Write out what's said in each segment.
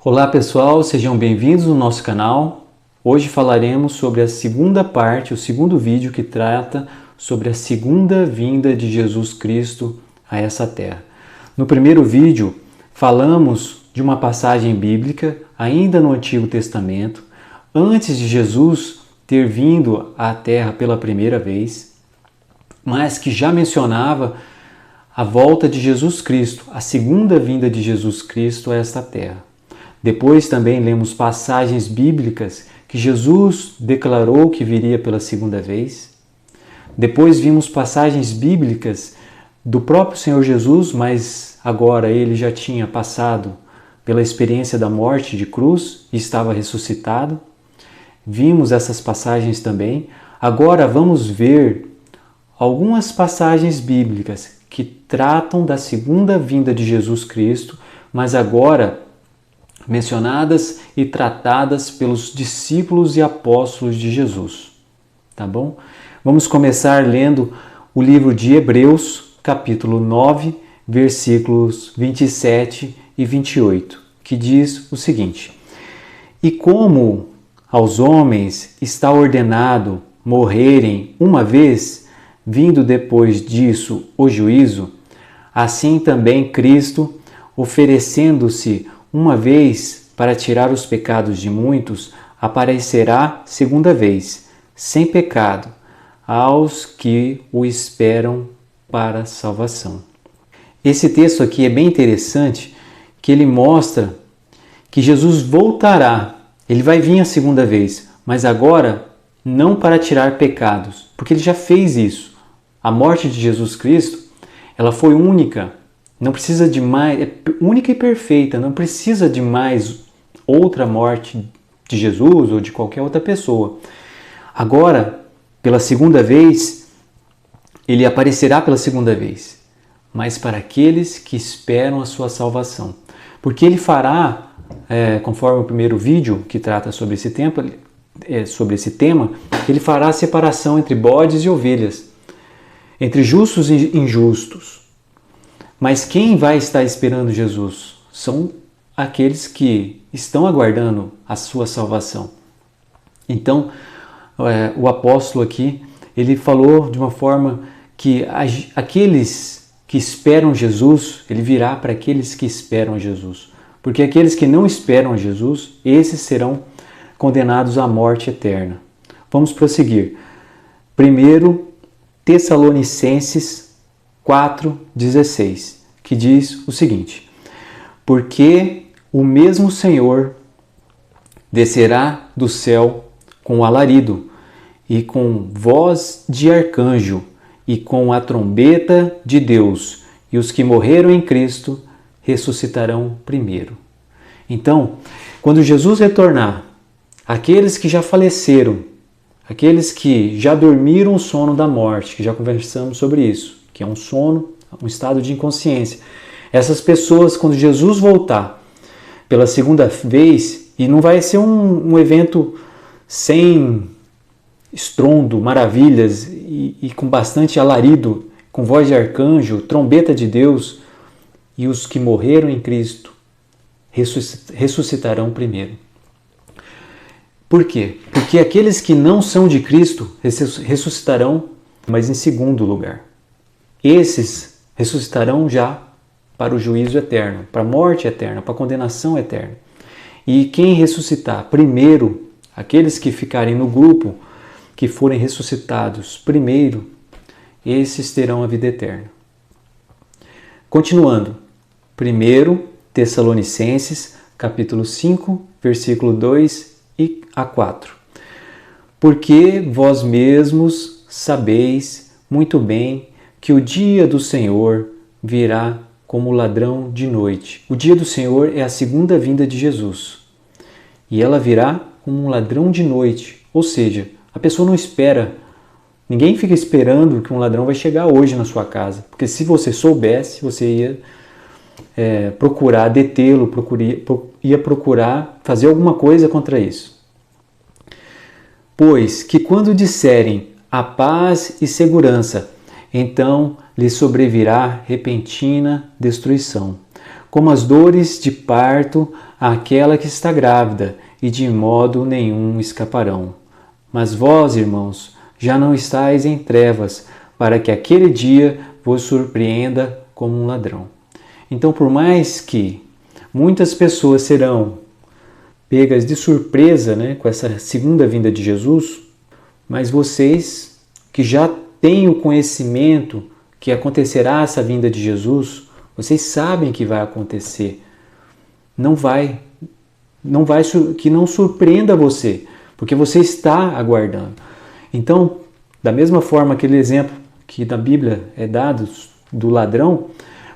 Olá pessoal, sejam bem-vindos no nosso canal. Hoje falaremos sobre a segunda parte, o segundo vídeo que trata sobre a segunda vinda de Jesus Cristo a essa terra. No primeiro vídeo falamos de uma passagem bíblica ainda no Antigo Testamento, antes de Jesus ter vindo à terra pela primeira vez, mas que já mencionava a volta de Jesus Cristo, a segunda vinda de Jesus Cristo a esta terra. Depois também lemos passagens bíblicas que Jesus declarou que viria pela segunda vez. Depois vimos passagens bíblicas do próprio Senhor Jesus, mas agora ele já tinha passado pela experiência da morte de cruz e estava ressuscitado. Vimos essas passagens também. Agora vamos ver algumas passagens bíblicas que tratam da segunda vinda de Jesus Cristo, mas agora mencionadas e tratadas pelos discípulos e apóstolos de Jesus. Tá bom? Vamos começar lendo o livro de Hebreus, capítulo 9, versículos 27 e 28, que diz o seguinte: E como aos homens está ordenado morrerem uma vez, vindo depois disso o juízo, assim também Cristo, oferecendo-se uma vez para tirar os pecados de muitos, aparecerá segunda vez, sem pecado, aos que o esperam para a salvação. Esse texto aqui é bem interessante, que ele mostra que Jesus voltará, ele vai vir a segunda vez, mas agora não para tirar pecados, porque ele já fez isso. A morte de Jesus Cristo, ela foi única. Não precisa de mais, é única e perfeita, não precisa de mais outra morte de Jesus ou de qualquer outra pessoa. Agora, pela segunda vez, ele aparecerá pela segunda vez, mas para aqueles que esperam a sua salvação. Porque ele fará, conforme o primeiro vídeo que trata sobre esse tema, ele fará a separação entre bodes e ovelhas, entre justos e injustos. Mas quem vai estar esperando Jesus? São aqueles que estão aguardando a sua salvação. Então, o apóstolo aqui, ele falou de uma forma que aqueles que esperam Jesus, ele virá para aqueles que esperam Jesus. Porque aqueles que não esperam Jesus, esses serão condenados à morte eterna. Vamos prosseguir. 1 Tessalonicenses 4,16, que diz o seguinte: Porque o mesmo Senhor descerá do céu com alarido, e com voz de arcanjo, e com a trombeta de Deus, e os que morreram em Cristo ressuscitarão primeiro. Então, quando Jesus retornar, aqueles que já faleceram, aqueles que já dormiram o sono da morte, que já conversamos sobre isso, que é um sono, um estado de inconsciência. Essas pessoas, quando Jesus voltar pela segunda vez, e não vai ser um evento sem estrondo, maravilhas e com bastante alarido, com voz de arcanjo, trombeta de Deus, e os que morreram em Cristo ressuscitarão primeiro. Por quê? Porque aqueles que não são de Cristo ressuscitarão, mas em segundo lugar. Esses ressuscitarão já para o juízo eterno, para a morte eterna, para a condenação eterna. E quem ressuscitar primeiro, aqueles que ficarem no grupo, que forem ressuscitados primeiro, esses terão a vida eterna. Continuando, 1 Tessalonicenses, capítulo 5, versículo 2 a 4. Porque vós mesmos sabeis muito bem que o dia do Senhor virá como ladrão de noite. O dia do Senhor é a segunda vinda de Jesus. E ela virá como um ladrão de noite. Ou seja, a pessoa não espera. Ninguém fica esperando que um ladrão vai chegar hoje na sua casa. Porque se você soubesse, você ia procurar detê-lo, ia procurar fazer alguma coisa contra isso. Pois que quando disserem a paz e segurança, então lhe sobrevirá repentina destruição, como as dores de parto àquela que está grávida, e de modo nenhum escaparão. Mas vós, irmãos, já não estáis em trevas, para que aquele dia vos surpreenda como um ladrão. Então, por mais que muitas pessoas serão pegas de surpresa, com essa segunda vinda de Jesus, mas vocês que já têm o conhecimento que acontecerá essa vinda de Jesus, vocês sabem que vai acontecer. Que não surpreenda você, porque você está aguardando. Então, da mesma forma, aquele exemplo que na Bíblia é dado do ladrão,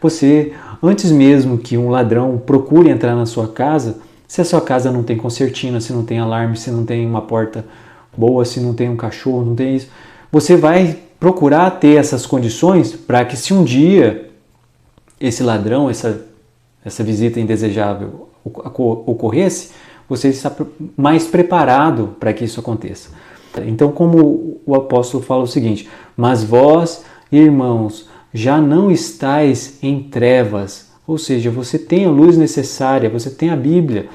você, antes mesmo que um ladrão procure entrar na sua casa, se a sua casa não tem concertina, se não tem alarme, se não tem uma porta boa, se não tem um cachorro, não tem isso, você vai procurar ter essas condições para que, se um dia esse ladrão, essa visita indesejável ocorresse, você está mais preparado para que isso aconteça. Então, como o apóstolo fala o seguinte: mas vós, irmãos, já não estáis em trevas, ou seja, você tem a luz necessária, você tem a Bíblia,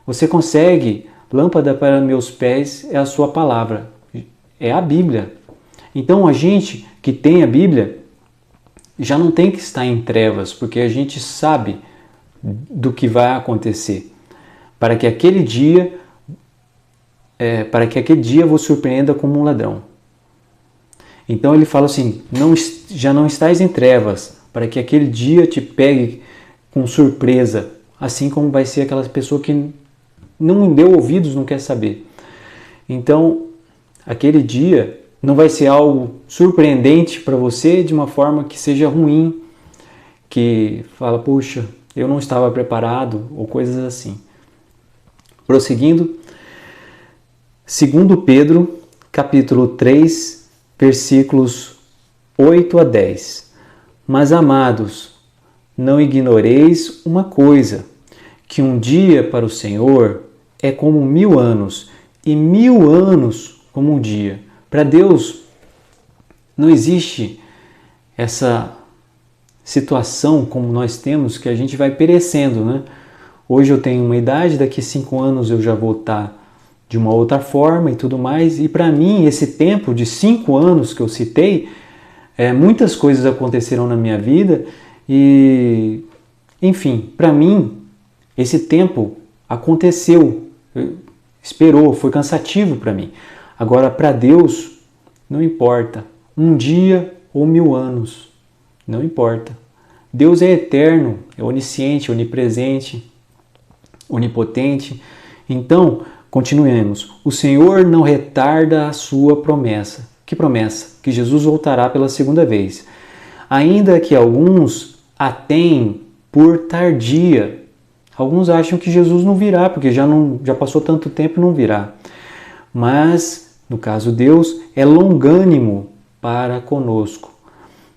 você consegue, lâmpada para meus pés é a sua palavra, é a Bíblia. Então, a gente que tem a Bíblia já não tem que estar em trevas, porque a gente sabe do que vai acontecer, para que aquele dia vos surpreenda como um ladrão. Então ele fala assim: já não estáis em trevas, para que aquele dia te pegue com surpresa, assim como vai ser aquela pessoa que não deu ouvidos, não quer saber. Então, aquele dia não vai ser algo surpreendente para você de uma forma que seja ruim, que fala, puxa, eu não estava preparado, ou coisas assim. Prosseguindo, 2 Pedro, capítulo 3, versículos 8 a 10. Mas, amados, não ignoreis uma coisa, que um dia para o Senhor é como 1000 anos, e 1000 anos como um dia. Para Deus não existe essa situação como nós temos, que a gente vai perecendo, né? Hoje eu tenho uma idade, daqui a 5 anos eu já vou estar de uma outra forma e tudo mais. E para mim, esse tempo de 5 anos que eu citei, muitas coisas aconteceram na minha vida e, enfim, para mim, esse tempo aconteceu, esperou, foi cansativo para mim. Agora, para Deus, não importa, um dia ou 1000 anos, não importa. Deus é eterno, é onisciente, onipresente, onipotente. Então, continuemos. O Senhor não retarda a sua promessa. Que promessa? Que Jesus voltará pela segunda vez. Ainda que alguns a tenham por tardia. Alguns acham que Jesus não virá, porque já passou tanto tempo e não virá. Mas, no caso, Deus é longânimo para conosco,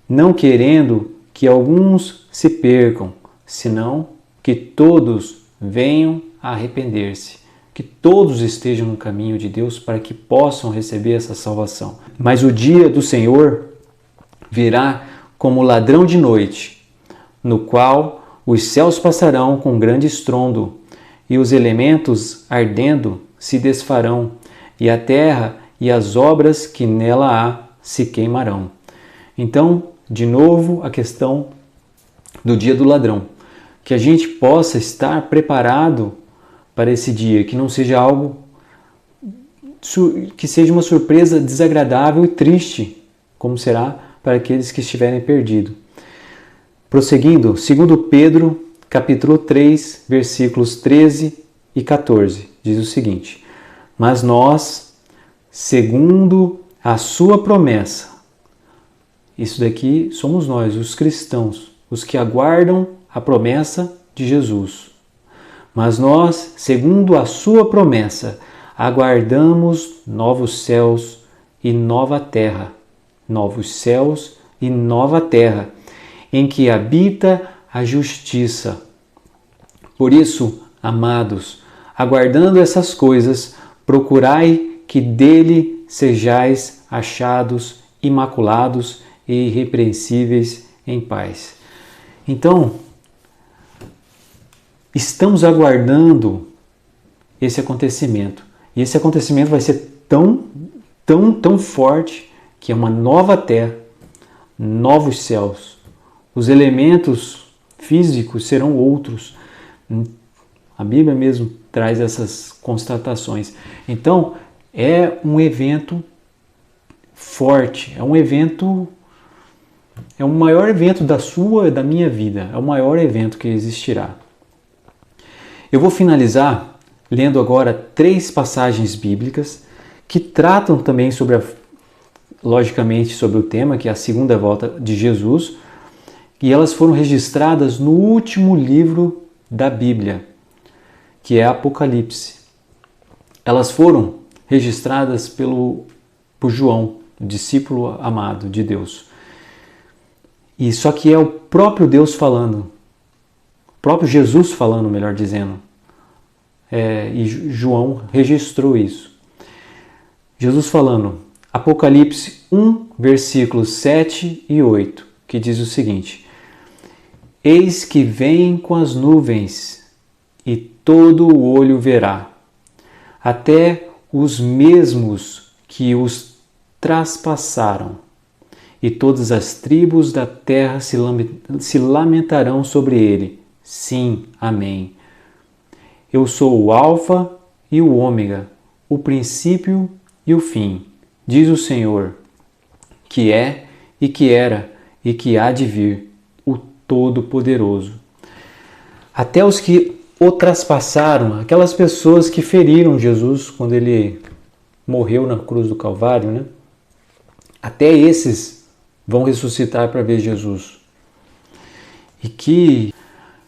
não querendo que alguns se percam, senão que todos venham a arrepender-se, que todos estejam no caminho de Deus para que possam receber essa salvação. Mas o dia do Senhor virá como ladrão de noite, no qual os céus passarão com grande estrondo, e os elementos ardendo se desfarão, e a terra e as obras que nela há se queimarão. Então, de novo, a questão do dia do ladrão. Que a gente possa estar preparado para esse dia, que não seja algo, que seja uma surpresa desagradável e triste, como será para aqueles que estiverem perdidos. Prosseguindo, 2 Pedro, capítulo 3, versículos 13 e 14, diz o seguinte: mas nós, segundo a sua promessa, isso daqui somos nós, os cristãos, os que aguardam a promessa de Jesus. Mas nós, segundo a sua promessa, aguardamos novos céus e nova terra, em que habita a justiça. Por isso, amados, aguardando essas coisas, procurai que dele sejais achados imaculados e irrepreensíveis em paz. Então, estamos aguardando esse acontecimento. E esse acontecimento vai ser tão forte que é uma nova terra, novos céus. Os elementos físicos serão outros. A Bíblia mesmo traz essas constatações. Então, é um evento forte, é o maior evento da sua e da minha vida, é o maior evento que existirá. Eu vou finalizar lendo agora 3 passagens bíblicas que tratam também logicamente sobre o tema, que é a segunda volta de Jesus, e elas foram registradas no último livro da Bíblia, que é Apocalipse. Elas foram registradas por João, o discípulo amado de Deus. E só que é o próprio Deus falando, o próprio Jesus falando, melhor dizendo. E João registrou isso. Jesus falando, Apocalipse 1, versículos 7 e 8, que diz o seguinte: Eis que vem com as nuvens, e todo o olho verá, até os mesmos que os traspassaram, e todas as tribos da terra se lamentarão sobre ele. Sim, amém. Eu sou o Alfa e o Ômega, o princípio e o fim, diz o Senhor, que é e que era e que há de vir, o Todo-Poderoso. Até os que o traspassaram, aquelas pessoas que feriram Jesus quando ele morreu na cruz do Calvário, né? Até esses vão ressuscitar para ver Jesus. E que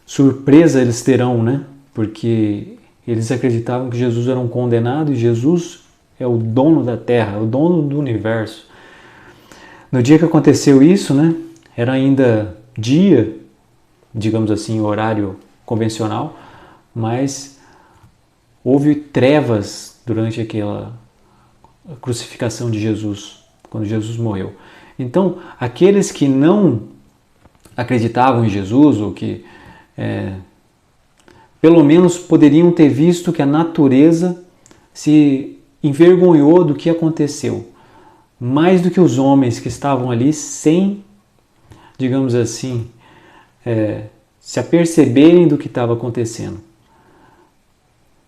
surpresa eles terão, né? Porque eles acreditavam que Jesus era um condenado e Jesus é o dono da terra, o dono do universo. No dia que aconteceu isso, né? Era ainda dia, digamos assim, horário convencional, mas houve trevas durante aquela crucificação de Jesus, quando Jesus morreu. Então, aqueles que não acreditavam em Jesus, ou que pelo menos poderiam ter visto que a natureza se envergonhou do que aconteceu, mais do que os homens que estavam ali sem, digamos assim, se aperceberem do que estava acontecendo.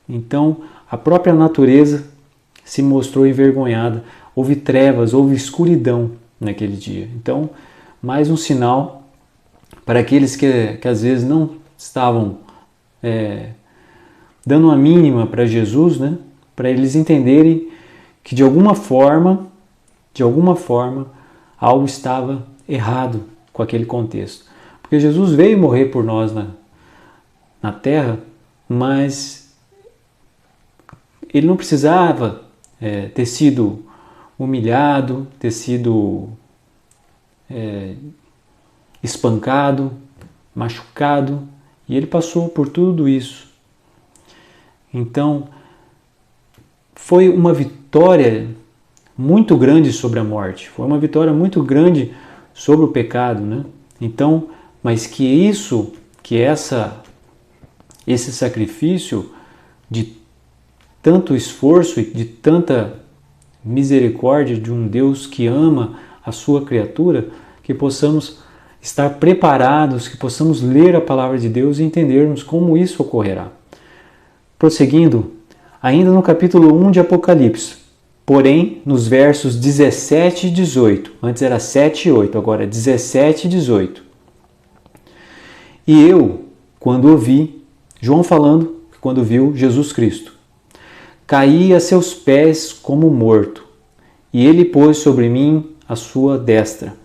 Então, a própria natureza se mostrou envergonhada, houve trevas, houve escuridão naquele dia. Então, mais um sinal para aqueles que às vezes não estavam dando uma mínima para Jesus, né? Para eles entenderem que de alguma forma, algo estava errado com aquele contexto. Porque Jesus veio morrer por nós na terra, mas ele não precisava ter sido humilhado, ter sido espancado, machucado, e ele passou por tudo isso. Então, foi uma vitória muito grande sobre a morte, foi uma vitória muito grande sobre o pecado, né? Então, mas esse sacrifício de tanto esforço e de tanta misericórdia de um Deus que ama a sua criatura, que possamos estar preparados, que possamos ler a palavra de Deus e entendermos como isso ocorrerá. Prosseguindo, ainda no capítulo 1 de Apocalipse, porém nos versos 17 e 18, antes era 7 e 8, agora 17 e 18. E eu, quando ouvi, João falando, quando viu Jesus Cristo, caí a seus pés como morto, e ele pôs sobre mim a sua destra,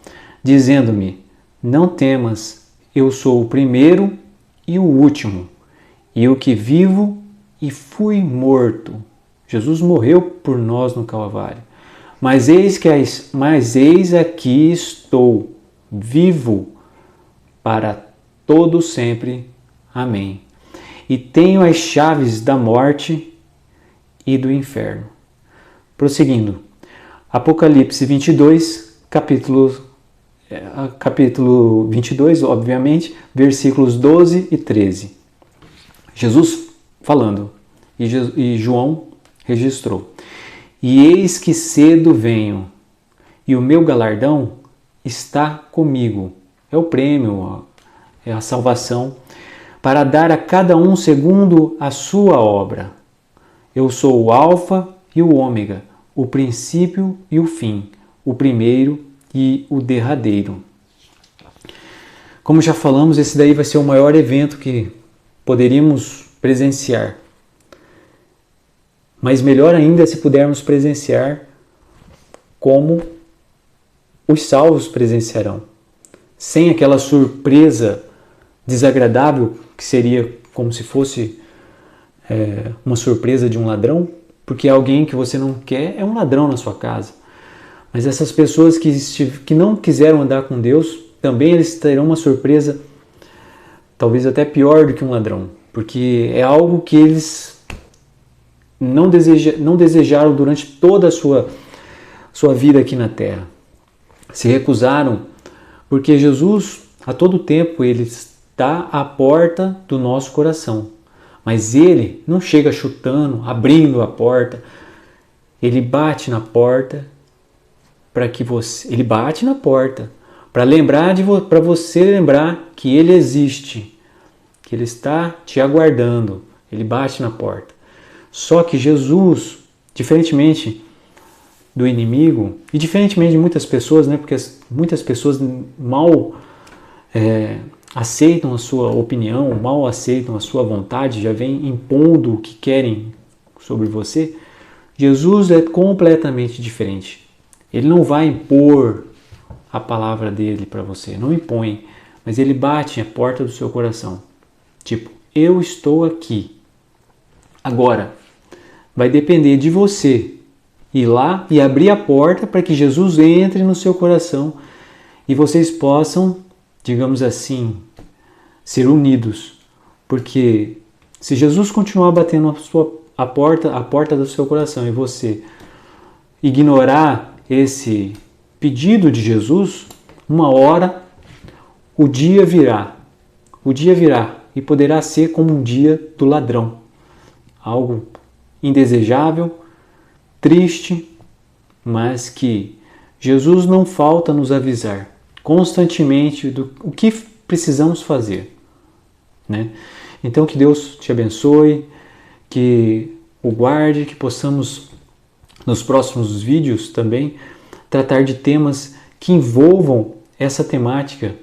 dizendo-me: não temas, eu sou o primeiro e o último, e o que vivo e fui morto. Jesus morreu por nós no Calvário. Mas eis aqui estou, vivo para todo sempre. Amém. E tenho as chaves da morte e do inferno. Prosseguindo, Apocalipse 22, capítulo 22, obviamente, versículos 12 e 13. Jesus falando, e João registrou. E eis que cedo venho, e o meu galardão está comigo. É o prêmio, é a salvação, para dar a cada um segundo a sua obra. Eu sou o Alfa e o Ômega, o princípio e o fim, o primeiro e o derradeiro. Como já falamos, esse daí vai ser o maior evento que poderíamos presenciar. Mas melhor ainda se pudermos presenciar como os salvos presenciarão. Sem aquela surpresa desagradável que seria como se fosse uma surpresa de um ladrão, porque alguém que você não quer é um ladrão na sua casa. Mas essas pessoas que não quiseram andar com Deus, também eles terão uma surpresa talvez até pior do que um ladrão, porque é algo que eles não desejaram durante toda a sua vida aqui na terra. Se recusaram, porque Jesus, a todo tempo, ele está à porta do nosso coração. Mas ele não chega chutando, abrindo a porta. Ele bate na porta para que você... Ele bate na porta para você lembrar que ele existe, que ele está te aguardando. Ele bate na porta. Só que Jesus, diferentemente do inimigo, e diferentemente de muitas pessoas, né, porque muitas pessoas mal aceitam a sua opinião, mal aceitam a sua vontade, já vem impondo o que querem sobre você. Jesus é completamente diferente. Ele não vai impor a palavra dele para você, não impõe, mas ele bate a porta do seu coração. Tipo, eu estou aqui. Agora, vai depender de você ir lá e abrir a porta para que Jesus entre no seu coração e vocês possam, digamos assim, ser unidos. Porque se Jesus continuar batendo a porta do seu coração e você ignorar esse pedido de Jesus, uma hora o dia virá. O dia virá e poderá ser como um dia do ladrão. Algo indesejável, triste, mas que Jesus não falta nos avisar constantemente do o que precisamos fazer, né? Então que Deus te abençoe, que o guarde, que possamos nos próximos vídeos também tratar de temas que envolvam essa temática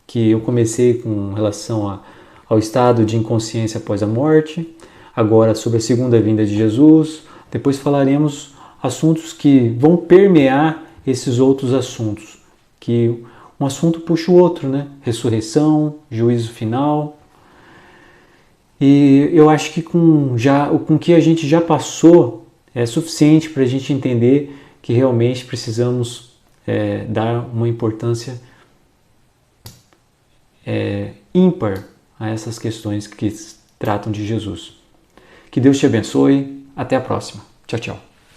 que eu comecei com relação ao estado de inconsciência após a morte, agora sobre a segunda vinda de Jesus. Depois falaremos assuntos que vão permear esses outros assuntos, que um assunto puxa o outro, né? Ressurreição, juízo final. E eu acho que com o que a gente já passou é suficiente para a gente entender que realmente precisamos dar uma importância ímpar a essas questões que tratam de Jesus. Que Deus te abençoe. Até a próxima. Tchau, tchau.